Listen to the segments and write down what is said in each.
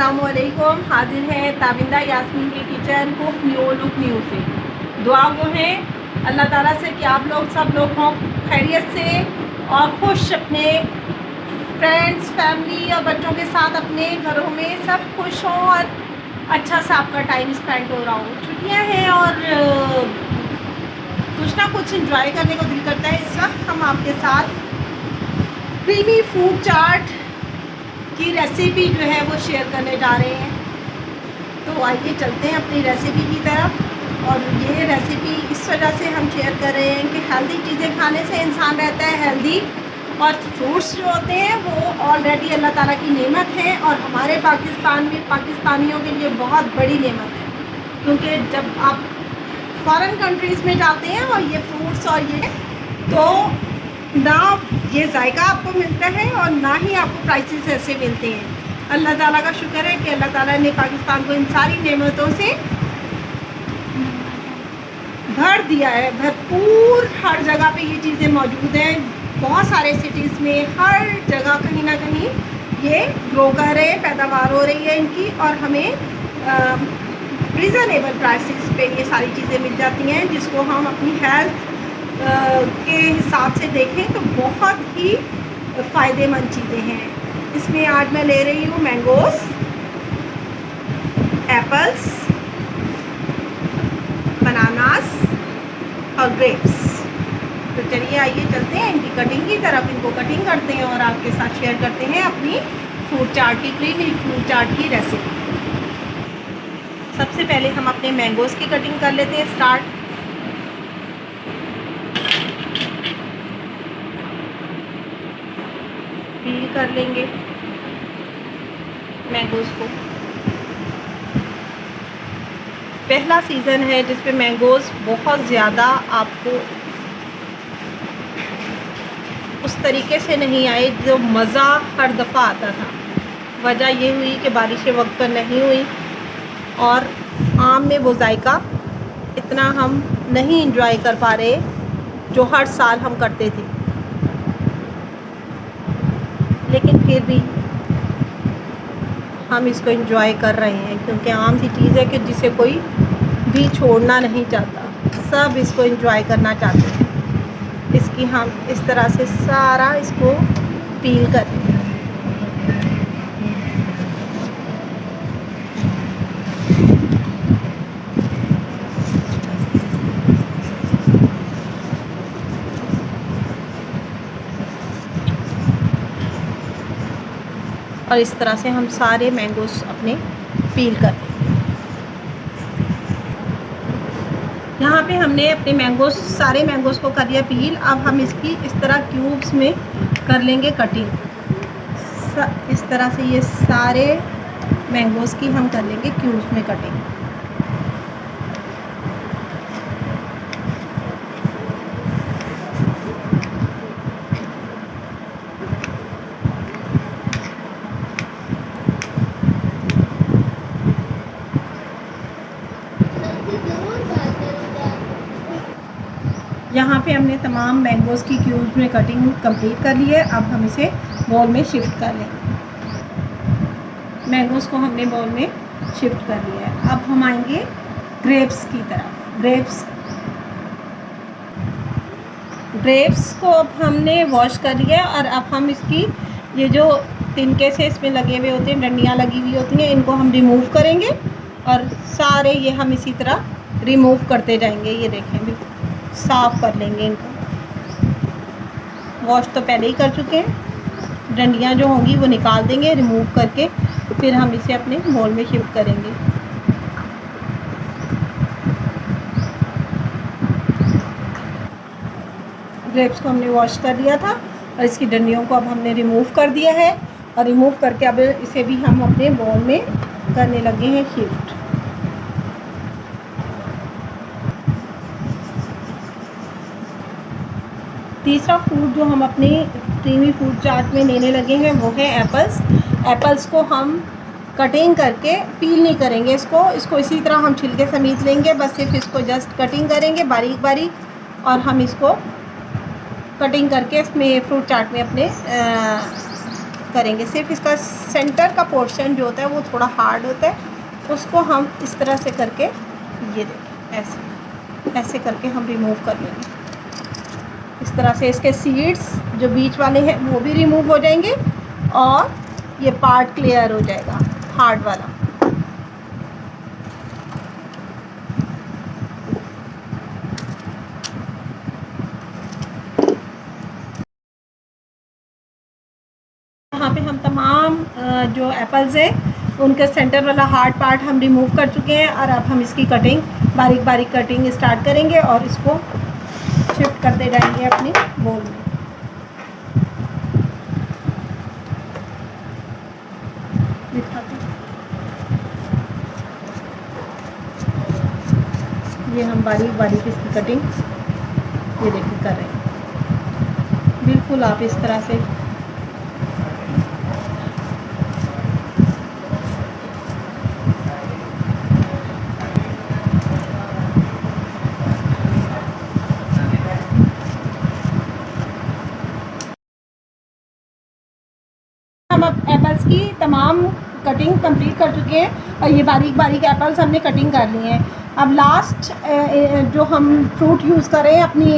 अस्सलामुअलैकुम। हाजिर है ताबिंदा यास्मीन की kitchen cook new look new से। दुआ गो है अल्लाह ताला से कि आप लोग सब लोग हों खैरियत से और खुश, अपने फ्रेंड्स फैमिली और बच्चों के साथ अपने घरों में सब खुश हों और अच्छा सा आपका टाइम स्पेंड हो रहा हो। छुट्टियां हैं और कुछ ना कुछ इंजॉय करने को दिल करता है। इस वक्त हम आपके साथ क्रीमी फ्रूट चाट की रेसिपी जो है वो शेयर करने जा रहे हैं। तो आइए चलते हैं अपनी रेसिपी की तरफ। और ये रेसिपी इस वजह से हम शेयर कर रहे हैं कि हेल्दी चीज़ें खाने से इंसान रहता है हेल्दी, और फ्रूट्स जो होते हैं वो ऑलरेडी अल्लाह ताला की नेमत है और हमारे पाकिस्तान में पाकिस्तानियों के लिए बहुत बड़ी नेमत है। क्योंकि जब आप फॉरेन कंट्रीज़ में जाते हैं और ये फ्रूट्स और ये तो ना ये जायका आपको मिलता है और ना ही आपको प्राइसेस ऐसे मिलते हैं। अल्लाह ताला का शुक्र है कि अल्लाह ताला ने पाकिस्तान को इन सारी नेमतों से भर दिया है। भरपूर हर जगह पे ये चीज़ें मौजूद हैं। बहुत सारे सिटीज़ में हर जगह कहीं ना कहीं ये ग्रो कर रहे हैं, पैदावार हो रही है इनकी, और हमें रीज़नेबल प्राइसेस पे ये सारी चीज़ें मिल जाती हैं, जिसको हम अपनी हेल्थ के हिसाब से देखें तो बहुत ही फ़ायदेमंद चीज़ें हैं। इसमें आज मैं ले रही हूँ मैंगोस, एप्पल्स, बनानास और ग्रेप्स। तो चलिए आइए चलते हैं इनकी कटिंग की तरफ। इनको कटिंग करते हैं और आपके साथ शेयर करते हैं अपनी फ्रूट चाट की क्रीमी फ्रूट चाट की रेसिपी। सबसे पहले हम अपने मैंगोस की कटिंग कर लेते हैं स्टार्ट। पील कर लेंगे मैंगोस को। पहला सीज़न है जिसपे मैंगोस बहुत ज़्यादा आपको उस तरीके से नहीं आए जो मज़ा हर दफ़ा आता था। वजह ये हुई कि बारिशें वक्त पर नहीं हुई और आम में वो जायका इतना हम नहीं इंजॉय कर पा रहे जो हर साल हम करते थे। लेकिन फिर भी हम इसको एंजॉय कर रहे हैं क्योंकि आम सी चीज़ है कि जिसे कोई भी छोड़ना नहीं चाहता। सब इसको एंजॉय करना चाहते हैं। इसकी हम इस तरह से सारा इसको पील कर लेंगे। और इस तरह से हम सारे मैंगोस अपने पील कर लेंगे। यहाँ पे हमने अपने मैंगोस सारे मैंगोस को कर लिया पील। अब हम इसकी इस तरह क्यूब्स में कर लेंगे कटिंग। इस तरह से ये सारे मैंगोस की हम कर लेंगे क्यूब्स में कटिंग। यहाँ पे हमने तमाम मैंगोस की क्यूब्स में कटिंग कंप्लीट कर ली है। अब हम इसे बॉल में शिफ्ट कर लेंगे। मैंगोस को हमने बॉल में शिफ्ट कर लिया है। अब हम आएंगे ग्रेप्स की तरफ। ग्रेप्स को अब हमने वॉश कर लिया है और अब हम इसकी ये जो तिनके से इसमें लगे हुए होते हैं, डंडियाँ लगी हुई होती हैं, इनको हम रिमूव करेंगे और सारे ये हम इसी तरह रिमूव करते जाएंगे। ये देखें, बिल्कुल साफ़ कर लेंगे इनको। वॉश तो पहले ही कर चुके हैं। डंडियाँ जो होंगी वो निकाल देंगे रिमूव करके, फिर हम इसे अपने बोल में शिफ्ट करेंगे। ग्रेप्स को हमने वॉश कर लिया था और इसकी डंडियों को अब हमने रिमूव कर दिया है और रिमूव करके अब इसे भी हम अपने बोल में करने लगे हैं शिफ्ट। तीसरा फ्रूट जो हम अपनी क्रीमी फ्रूट चाट में लेने लगे हैं वो है एप्पल्स। एप्पल्स को हम कटिंग करके पील नहीं करेंगे इसको इसी तरह हम छिलके समेत लेंगे। बस सिर्फ इसको जस्ट कटिंग करेंगे बारीक बारीक और हम इसको कटिंग करके इसमें फ्रूट चाट में अपने करेंगे। सिर्फ इसका सेंटर का पोर्शन जो होता है वो थोड़ा हार्ड होता है, उसको हम इस तरह से करके, ये देखिए ऐसे करके हम रिमूव कर लेंगे। इस तरह से इसके सीड्स जो बीच वाले हैं वो भी रिमूव हो जाएंगे और ये पार्ट क्लियर हो जाएगा हार्ड वाला। यहाँ पे हम तमाम जो एप्पल्स हैं उनके सेंटर वाला हार्ड पार्ट हम रिमूव कर चुके हैं और अब हम इसकी कटिंग बारीक बारीक कटिंग स्टार्ट करेंगे और इसको शिफ्ट करते जाएंगे अपनी बोल में। ये हम बारीक बारीक इसकी कटिंग ये देखिए कर रहे हैं। बिल्कुल आप इस तरह से हम अब एप्पल्स की तमाम कटिंग कंप्लीट कर चुके हैं और ये बारीक बारीक एप्पल्स हमने कटिंग कर लिए हैं। अब लास्ट जो हम फ्रूट यूज़ करें अपनी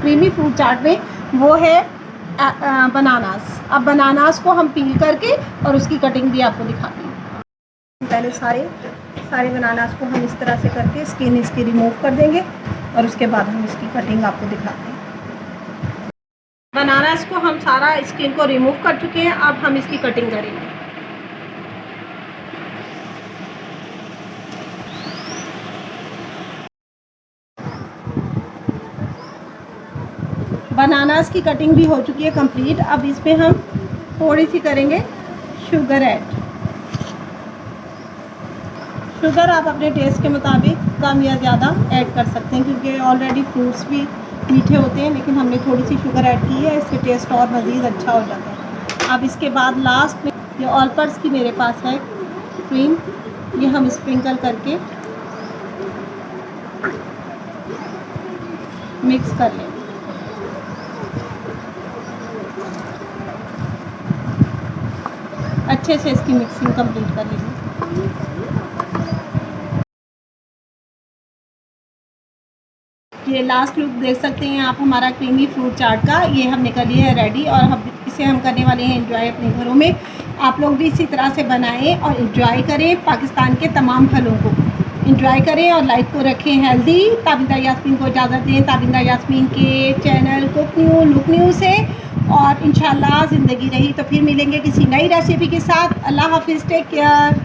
क्रीमी फ्रूट चाट में वो है बनानास। अब बनानास को हम पील करके और उसकी कटिंग भी आपको दिखाती हूँ। पहले सारे बनानास को हम इस तरह से करके स्किन इसकी रिमूव कर देंगे और उसके बाद हम इसकी कटिंग आपको दिखाते हैं। बनानास को हम सारा स्किन को रिमूव कर चुके हैं, अब हम इसकी कटिंग करेंगे। बनानास की कटिंग भी हो चुकी है कंप्लीट। अब इसमें हम थोड़ी सी करेंगे शुगर ऐड। शुगर आप अपने टेस्ट के मुताबिक कम या ज़्यादा ऐड कर सकते हैं क्योंकि ऑलरेडी फ्रूट्स भी मीठे होते हैं, लेकिन हमने थोड़ी सी शुगर ऐड की है, इससे टेस्ट और मज़ीद अच्छा हो जाता है। अब इसके बाद लास्ट में ये ऑल पर्स की मेरे पास है क्रीम, ये हम स्प्रिंकल करके मिक्स कर लेंगे। अच्छे से इसकी मिक्सिंग कंप्लीट कर लेंगे। ये लास्ट लुक देख सकते हैं आप हमारा क्रीमी फ्रूट चाट का। ये हमने कर लिया है रेडी और हम इसे हम करने वाले हैं एंजॉय अपने घरों में। आप लोग भी इसी तरह से बनाएं और एंजॉय करें। पाकिस्तान के तमाम फलों को एंजॉय करें और लाइफ को रखें हेल्दी। ताबिंदा यास्मीन को इजाज़त दें, ताबिंदा यास्मीन के channel cook new look new से। और इंशाल्लाह ज़िंदगी रही तो फिर मिलेंगे किसी नई रेसिपी के साथ। अल्लाह हाफिज़, टेक केयर।